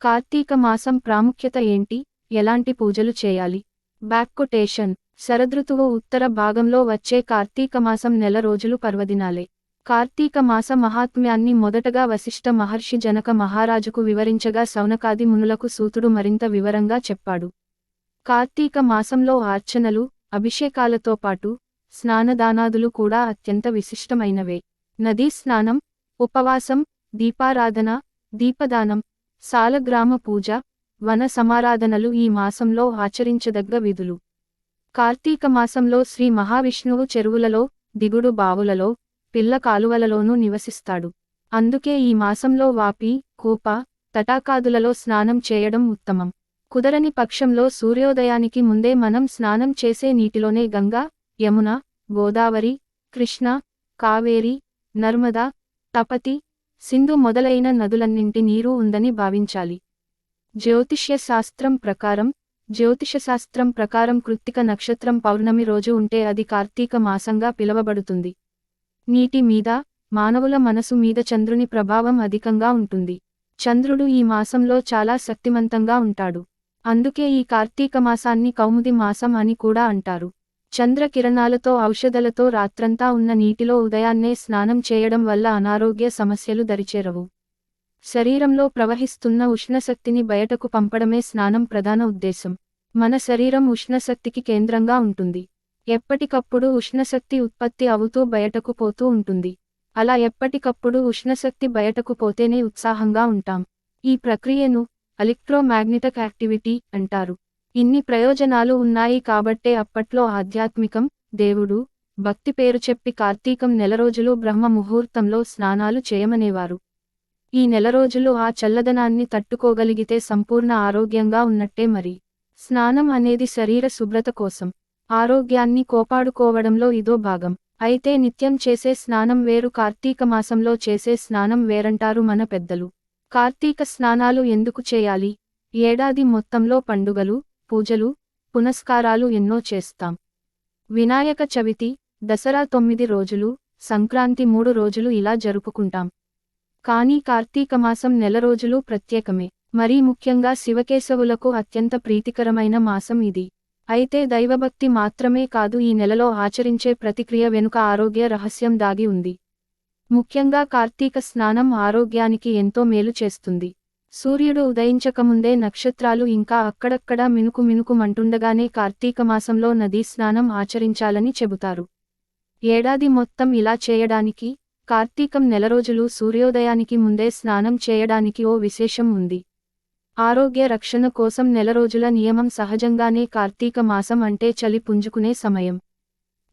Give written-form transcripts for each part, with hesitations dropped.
కార్తీక మాసం ప్రాముఖ్యత ఏంటి, ఎలాంటి పూజలు చేయాలి? Back quotation. శరదృతువు ఉత్తర భాగంలో వచ్చే కార్తీక మాసం నెల రోజులు పర్వదినాలే. కార్తీక మాస మహాత్మ్యాన్ని మొదటగా వశిష్ఠ మహర్షి జనక మహారాజుకు వివరించగా శౌనకాది మునులకు సూతుడు మరింత వివరంగా చెప్పాడు. కార్తీక మాసంలో అర్చనలు, అభిషేకాలతో పాటు స్నానదానాదులు కూడా అత్యంత విశిష్టమైనవే. నదీ స్నానం, ఉపవాసం, దీపారాధన, దీపదానం, సాలగ్రామ పూజ, వన సమారాధనలు ఈ మాసంలో ఆచరించదగ్గ విధులు. కార్తీక మాసంలో శ్రీ మహావిష్ణువు చెరువులలో, దిగుడు బావులలో, పిల్ల కాలువలలోనూ నివసిస్తాడు. అందుకే ఈ మాసంలో వాపి, కూప, తటాకాదులలో స్నానం చేయడం ఉత్తమం. కుదరని పక్షంలో సూర్యోదయానికి ముందే మనం స్నానం చేసే నీటిలోనే గంగా, యమున, గోదావరి, కృష్ణ, కావేరి, నర్మదా, తపతి, సింధు మొదలైన నదులన్నింటి నీరు ఉందని భావించాలి. జ్యోతిషశాస్త్రం ప్రకారం కృత్తిక నక్షత్రం పౌర్ణమి రోజు ఉంటే అది కార్తీక మాసంగా పిలువబడుతుంది. నీటి మీద, మానవుల మనసు మీద చంద్రుని ప్రభావం అధికంగా ఉంటుంది. చంద్రుడు ఈ మాసంలో చాలా శక్తిమంతంగా ఉంటాడు. అందుకే ఈ కార్తీక మాసాన్ని కౌముది మాసం అని కూడా అంటారు. చంద్రకిరణాలతో ఔషధలతో రాత్రంతా ఉన్న నీటిలో ఉదయాన్నే స్నానం చేయడం వల్ల అనారోగ్య సమస్యలు దరిచేరవు. శరీరంలో ప్రవహిస్తున్న ఉష్ణశక్తిని బయటకు పంపడమే స్నానం ప్రధాన ఉద్దేశం. మన శరీరం ఉష్ణశక్తికి కేంద్రంగా ఉంటుంది. ఎప్పటికప్పుడు ఉష్ణశక్తి ఉత్పత్తి అవుతూ బయటకు పోతూ ఉంటుంది. అలా ఎప్పటికప్పుడు ఉష్ణశక్తి బయటకు పోతేనే ఉత్సాహంగా ఉంటాం. ఈ ప్రక్రియను ఎలక్ట్రోమాగ్నెటిక్ యాక్టివిటీ అంటారు. ఇన్ని ప్రయోజనాలు ఉన్నాయి కాబట్టే అప్పట్లో ఆధ్యాత్మికం, దేవుడు, భక్తి పేరు చెప్పి కార్తీకం నెల రోజులు బ్రహ్మ ముహూర్తంలో స్నానాలు చేయమనేవారు. ఈ నెల రోజులు ఆ చల్లదనాన్ని తట్టుకోగలిగితే సంపూర్ణ ఆరోగ్యంగా ఉన్నట్టే మరి. స్నానం అనేది శరీర శుభ్రత కోసం, ఆరోగ్యాన్ని కోపాడుకోవడంలో ఇదో భాగం. అయితే నిత్యం చేసే స్నానం వేరు, కార్తీక మాసంలో చేసే స్నానం వేరంటారు మన పెద్దలు. కార్తీక స్నానాలు ఎందుకు చేయాలి? ఏడాది మొత్తంలో పండుగలు, పూజలు, పునస్కారాలు ఎన్నో చేస్తాం. వినాయక చవితి, దసరా 9 రోజులు, సంక్రాంతి 3 రోజులు ఇలా జరుపుకుంటాం. కానీ కార్తీక మాసం నెల రోజులు ప్రత్యేకమే. మరీ ముఖ్యంగా శివకేశవులకు అత్యంత ప్రీతికరమైన మాసం ఇది. అయితే దైవభక్తి మాత్రమే కాదు, ఈ నెలలో ఆచరించే ప్రతిక్రియ వెనుక ఆరోగ్య రహస్యం దాగి ఉంది. ముఖ్యంగా కార్తీక స్నానం ఆరోగ్యానికి ఎంతో మేలు చేస్తుంది. సూర్యుడు ఉదయించకముందే నక్షత్రాలు ఇంకా అక్కడక్కడా మినుకుమంటుండగానే కార్తీక మాసంలో నదీ స్నానం ఆచరించాలని చెబుతారు. ఏడాది మొత్తం ఇలా చేయడానికి, కార్తీకం నెల రోజులు సూర్యోదయానికి ముందే స్నానం చేయడానికి ఓ విశేషం ఉంది. ఆరోగ్య రక్షణ కోసం నెల రోజుల నియమం. సహజంగానే కార్తీక మాసం అంటే చలి పుంజుకునే సమయం.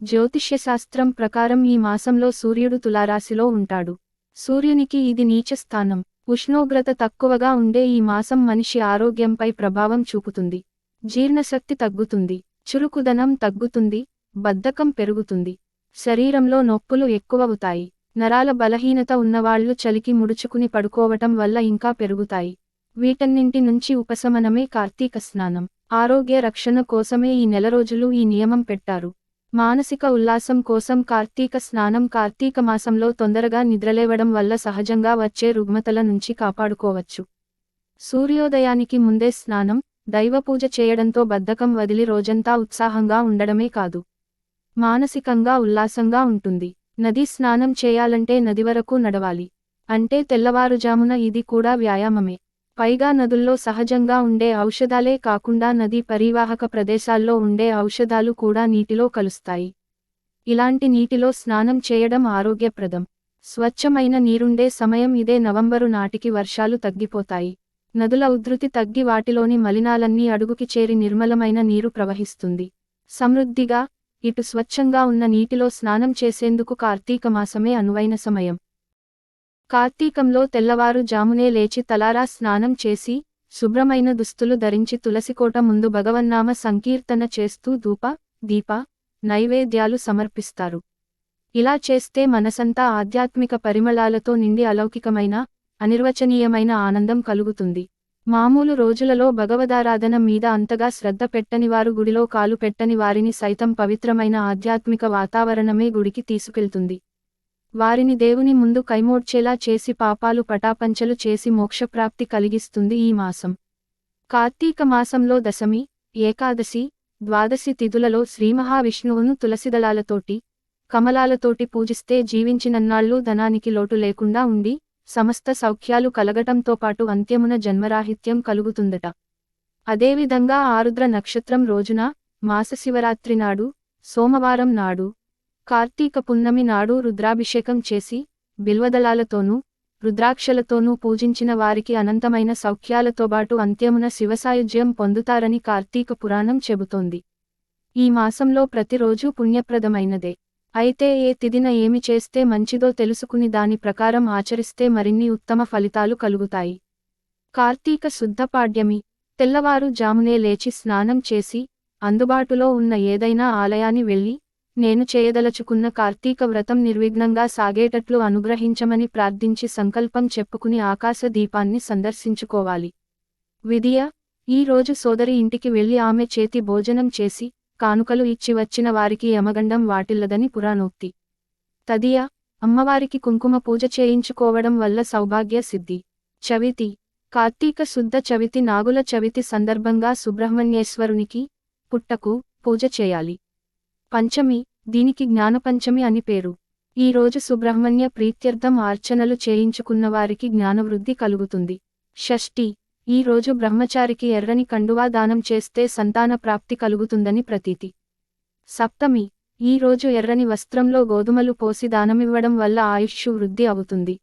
జ్యోతిష్యశాస్త్రం ప్రకారం ఈ మాసంలో సూర్యుడు తులారాశిలో ఉంటాడు. సూర్యునికి ఇది నీచ స్థానం. ఉష్ణోగ్రత తక్కువగా ఉండే ఈ మాసం మనిషి ఆరోగ్యంపై ప్రభావం చూపుతుంది. జీర్ణశక్తి తగ్గుతుంది, చురుకుదనం తగ్గుతుంది, బద్ధకం పెరుగుతుంది, శరీరంలో నొప్పులు ఎక్కువవుతాయి. నరాల బలహీనత ఉన్నవాళ్లు చలికి ముడుచుకుని పడుకోవటం వల్ల ఇంకా పెరుగుతాయి. వీటన్నింటి నుంచి ఉపశమనమే కార్తీక స్నానం. ఆరోగ్య రక్షణ కోసమే ఈ నెల రోజులు ఈ నియమం పెట్టారు. మానసిక ఉల్లాసం కోసం కార్తీక స్నానం. కార్తీక మాసంలో తొందరగా నిద్రలేవడం వల్ల సహజంగా వచ్చే రుగ్మతల నుంచి కాపాడుకోవచ్చు. సూర్యోదయానికి ముందే స్నానం, దైవపూజ చేయడంతో బద్ధకం వదిలి రోజంతా ఉత్సాహంగా ఉండడమే కాదు, మానసికంగా ఉల్లాసంగా ఉంటుంది. నదీ స్నానం చేయాలంటే నది వరకు నడవాలి. అంటే తెల్లవారుజామున. ఇది కూడా వ్యాయామమే. పైగా నదుల్లో సహజంగా ఉండే ఔషధాలే కాకుండా నదీ పరివాహక ప్రదేశాల్లో ఉండే ఔషధాలు కూడా నీటిలో కలుస్తాయి. ఇలాంటి నీటిలో స్నానం చేయడం ఆరోగ్యప్రదం. స్వచ్ఛమైన నీరుండే సమయం ఇదే. నవంబరు నాటికి వర్షాలు తగ్గిపోతాయి. నదుల ఉధృతి తగ్గి వాటిలోని మలినాలన్నీ అడుగుకి చేరి నిర్మలమైన నీరు ప్రవహిస్తుంది. సమృద్ధిగా, ఇటు స్వచ్ఛంగా ఉన్న నీటిలో స్నానం చేసేందుకు కార్తీక మాసమే అనువైన సమయం. కార్తీకంలో తెల్లవారు జామునే లేచి తలారా స్నానం చేసి, శుభ్రమైన దుస్తులు ధరించి తులసికోట ముందు భగవన్నామ సంకీర్తన చేస్తూ ధూప, దీప, నైవేద్యాలు సమర్పిస్తారు. ఇలా చేస్తే మనసంతా ఆధ్యాత్మిక పరిమళాలతో నిండి అలౌకికమైన, అనిర్వచనీయమైన ఆనందం కలుగుతుంది. మామూలు రోజులలో భగవదారాధన మీద అంతగా శ్రద్ధ పెట్టనివారు, గుడిలో కాలు పెట్టని వారిని సైతం పవిత్రమైన ఆధ్యాత్మిక వాతావరణమే గుడికి తీసుకెళ్తుంది. వారిని దేవుని ముందు కైమోడ్చేలా చేసి పాపాలు పటాపంచలు చేసి మోక్షప్రాప్తి కలిగిస్తుంది ఈ మాసం. కార్తీక మాసంలో దశమి, ఏకాదశి, ద్వాదశి తిథులలో శ్రీమహావిష్ణువును తులసిదళాలతోటి, కమలాలతోటి పూజిస్తే జీవించినన్నాళ్ళు ధనానికి లోటు లేకుండా ఉండి, సమస్త సౌఖ్యాలు కలగటంతో పాటు అంత్యమున జన్మరాహిత్యం కలుగుతుందట. అదేవిధంగా ఆరుద్ర నక్షత్రం రోజున, మాసశివరాత్రి నాడు, సోమవారం నాడు, కార్తీక పున్నమి నాడు రుద్రాభిషేకం చేసి, బిల్వదళాలతోనూ, రుద్రాక్షలతోనూ పూజించిన వారికి అనంతమైన సౌఖ్యాలతోబాటు అంత్యమున శివసాయుజ్యం పొందుతారని కార్తీక పురాణం చెబుతోంది. ఈ మాసంలో ప్రతిరోజూ పుణ్యప్రదమైనదే. అయితే ఏ తిథిన ఏమి చేస్తే మంచిదో తెలుసుకుని దాని ప్రకారం ఆచరిస్తే మరిన్ని ఉత్తమ ఫలితాలు కలుగుతాయి. కార్తీక శుద్ధ పాడ్యమి. తెల్లవారు జామునే లేచి స్నానం చేసి, అందుబాటులో ఉన్న ఏదైనా ఆలయాన్ని వెళ్ళి, నేను చేయదలచుకున్న కార్తీక వ్రతం నిర్విఘ్నంగా సాగేటట్లు అనుగ్రహించమని ప్రార్థించి సంకల్పం చెప్పుకుని ఆకాశ దీపాన్ని సందర్శించుకోవాలి. విధియ: ఈ రోజు సోదరి ఇంటికి వెళ్లి ఆమె చేతి భోజనం చేసి, కానుకలు ఇచ్చి వచ్చిన వారికి యమగండం వాటిల్లదని పురాణోక్తి. తదియ: అమ్మవారికి కుంకుమ పూజ చేయించుకోవడం వల్ల సౌభాగ్య సిద్ధి. చవితి. కార్తీక శుద్ధ చవితి నాగుల చవితి సందర్భంగా సుబ్రహ్మణ్యేశ్వరునికి, పుట్టకు, పూజ చేయాలి. పంచమి. దీనికి జ్ఞానపంచమి అని పేరు. ఈ రోజు సుబ్రహ్మణ్య ప్రీత్యర్థం అర్చనలు చేయించుకున్న వారికి జ్ఞానవృద్ధి కలుగుతుంది. షష్ఠి. ఈ రోజు బ్రహ్మచారికి ఎర్రని కండువా దానం చేస్తే సంతాన ప్రాప్తి కలుగుతుందని ప్రతీతి. సప్తమి. ఈ రోజు ఎర్రని వస్త్రంలో గోధుమలు పోసి దానమివ్వడం వల్ల ఆయుష్షు వృద్ధి అవుతుంది.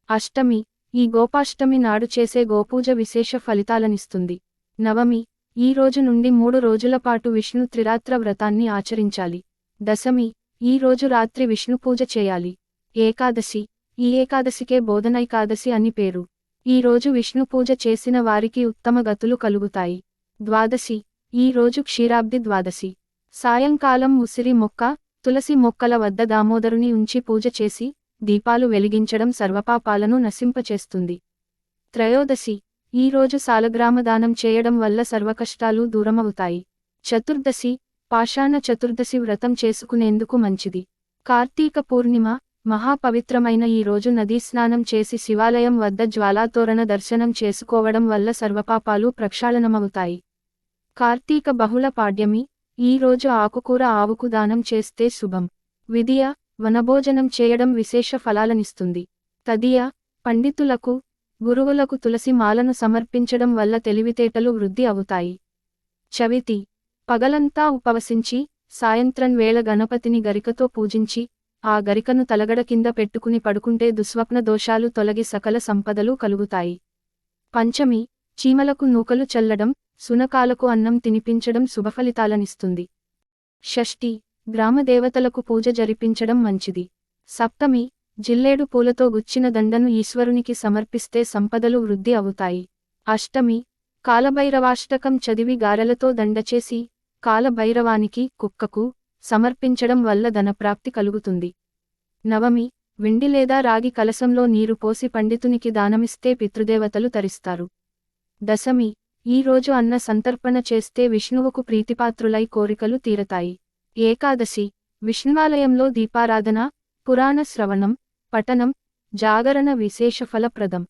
అష్టమి. ఈ గోపాష్టమి నాడు చేసే గోపూజ విశేష ఫలితాలనిస్తుంది. నవమి. ఈ రోజు నుండి 3 రోజుల పాటు విష్ణు త్రిరాత్ర వ్రతాన్ని ఆచరించాలి. దశమి. ఈ రోజు రాత్రి విష్ణుపూజ చేయాలి. ఏకాదశి. ఈ ఏకాదశికే బోధనైకాదశి అని పేరు. ఈ రోజు విష్ణుపూజ చేసిన వారికి ఉత్తమ గతులు కలుగుతాయి. ద్వాదశి. ఈ రోజు క్షీరాబ్ది ద్వాదశి. సాయంకాలం ఉసిరి మొక్క, తులసి మొక్కల వద్ద దామోదరుని ఉంచి పూజ చేసి, దీపాలు వెలిగించడం సర్వపాపాలను నశింపచేస్తుంది. త్రయోదశి. ఈ రోజు సాలగ్రామదానం చేయడం వల్ల సర్వకష్టాలు దూరమవుతాయి. చతుర్దశి. పాషాణ చతుర్దశి వ్రతం చేసుకునేందుకు మంచిది. కార్తీక పూర్ణిమ. మహాపవిత్రమైన ఈ రోజు నదీ స్నానం చేసి శివాలయం వద్ద జ్వాలాతోరణ దర్శనం చేసుకోవడం వల్ల సర్వపాపాలు ప్రక్షాళనమవుతాయి. కార్తీక బహుళ పాడ్యమి. ఈ రోజు ఆకుకూర ఆవుకు దానం చేస్తే శుభం. విధియ: వనభోజనం చేయడం విశేష ఫలాలనిస్తుంది. తదియ: పండితులకు, గురువులకు తులసి మాలను సమర్పించడం వల్ల తెలివితేటలు వృద్ధి అవుతాయి. చవితి. పగలంతా ఉపవసించి, సాయంత్రం వేళ గణపతిని గరికతో పూజించి, ఆ గరికను తలగడ కింద పెట్టుకుని పడుకుంటే దుస్వప్న దోషాలు తొలగి సకల సంపదలు కలుగుతాయి. పంచమి. చీమలకు నూకలు చల్లడం, సునకాలకు అన్నం తినిపించడం శుభఫలితాలనిస్తుంది. షష్ఠి. గ్రామదేవతలకు పూజ జరిపించడం మంచిది. సప్తమి. జిల్లేడు పూలతో గుచ్చిన దండను ఈశ్వరునికి సమర్పిస్తే సంపదలు వృద్ధి అవుతాయి. అష్టమి. కాలభైరవాష్టకం చదివి గారెలతో దండచేసి, కాలభైరవానికి, కుక్కకు సమర్పించడం వల్ల ధనప్రాప్తి కలుగుతుంది. నవమి. వెండి లేదా రాగి కలశంలో నీరు పోసి పండితునికి దానమిస్తే పితృదేవతలు తరిస్తారు. దశమి. ఈ రోజు అన్న సంతర్పణ చేస్తే విష్ణువుకు ప్రీతిపాత్రులై కోరికలు తీరతాయి. ఏకాదశి. విష్ణువాలయంలో దీపారాధన, పురాణ శ్రవణం, పఠనం, జాగరణ విశేష ఫలప్రదం.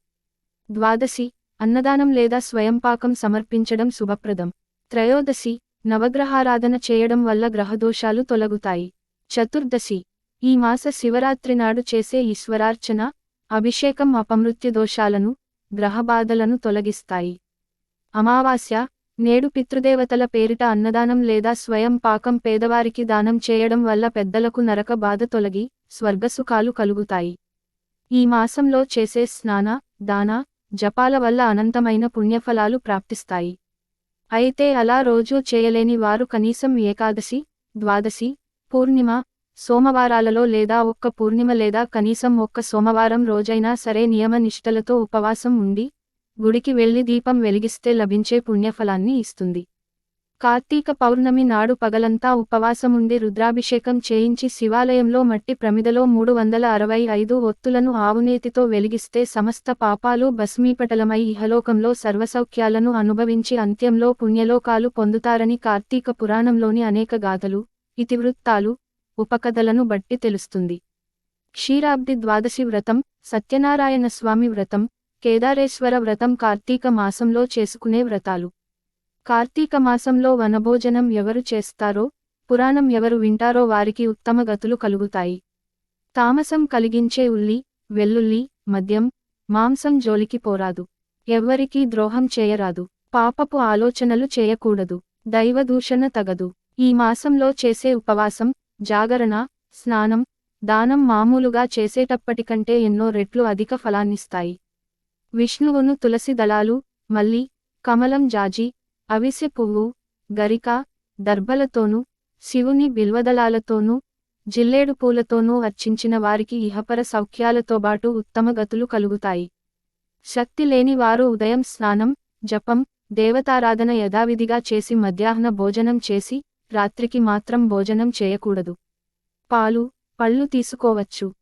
ద్వాదశి. అన్నదానం లేదా స్వయంపాకం సమర్పించడం శుభప్రదం. త్రయోదశి. నవగ్రహారాధన చేయడం వల్ల గ్రహదోషాలు తొలగుతాయి. చతుర్దశి. ఈ మాస శివరాత్రి నాడు చేసే ఈశ్వరార్చన, అభిషేకం అపమృత్యు దోషాలను, గ్రహబాధలను తొలగిస్తాయి. అమావాస్య. నేడు పితృదేవతల పేరిట అన్నదానం లేదా స్వయం పాకం పేదవారికి దానం చేయడం వల్ల పెద్దలకు నరక బాధ తొలగి, స్వర్గసుఖాలు కలుగుతాయి. ఈ మాసంలో చేసే స్నాన, దాన, జపాల వల్ల అనంతమైన పుణ్యఫలాలు ప్రాప్తిస్తాయి. అయితే అలా రోజూ చేయలేని వారు కనీసం ఏకాదశి, ద్వాదశి, పూర్ణిమ, సోమవారాలలో లేదా ఒక్క పూర్ణిమ లేదా కనీసం ఒక్క సోమవారం రోజైనా సరే నియమ నిష్టలతో ఉపవాసం ఉండి, గుడికి వెళ్లి దీపం వెలిగిస్తే లభించే పుణ్యఫలాన్ని ఇస్తుంది. కార్తీక పౌర్ణమి నాడు పగలంతా ఉపవాసముండి రుద్రాభిషేకం చేయించి శివాలయంలో మట్టి ప్రమిదలో 365 ఒత్తులను ఆవునేతితో వెలిగిస్తే సమస్త పాపాలు భస్మీపటలమై ఇహలోకంలో సర్వసౌఖ్యాలను అనుభవించి అంత్యంలో పుణ్యలోకాలు పొందుతారని కార్తీక పురాణంలోని అనేక గాథలు, ఇతివృత్తాలు, ఉపకథలను బట్టి తెలుస్తుంది. క్షీరాబ్ది ద్వాదశి వ్రతం, సత్యనారాయణ స్వామి వ్రతం, కేదారేశ్వర వ్రతం కార్తీక మాసంలో చేసుకునే వ్రతాలు. కార్తీక మాసంలో వనభోజనం ఎవరు చేస్తారో, పురాణం ఎవరు వింటారో వారికి ఉత్తమ గతులు కలుగుతాయి. తామసం కలిగించే ఉల్లి, వెల్లుల్లి, మద్యం, మాంసం జోలికి పోరాదు. ఎవ్వరికీ ద్రోహం చేయరాదు. పాపపు ఆలోచనలు చేయకూడదు. దైవదూషణ తగదు. ఈ మాసంలో చేసే ఉపవాసం, జాగరణ, స్నానం, దానం మామూలుగా చేసేటప్పటికంటే ఎన్నో రెట్లు అధిక ఫలాన్నిస్తాయి. విష్ణువును తులసి దళాలు, మల్లి, కమలం జాజి, అవిసె పువ్వు, గరిక, దర్భలతోనూ, శివుని బిల్వదళాలతోనూ, జిల్లేడు పూలతోనూ అర్చించిన వారికి ఇహపర సౌఖ్యాలతోబాటు ఉత్తమ గతులు కలుగుతాయి. శక్తి లేని వారు ఉదయం స్నానం, జపం, దేవతారాధన యథావిధిగా చేసి మధ్యాహ్న భోజనం చేసి, రాత్రికి మాత్రం భోజనం చేయకూడదు. పాలు, పళ్ళు తీసుకోవచ్చు.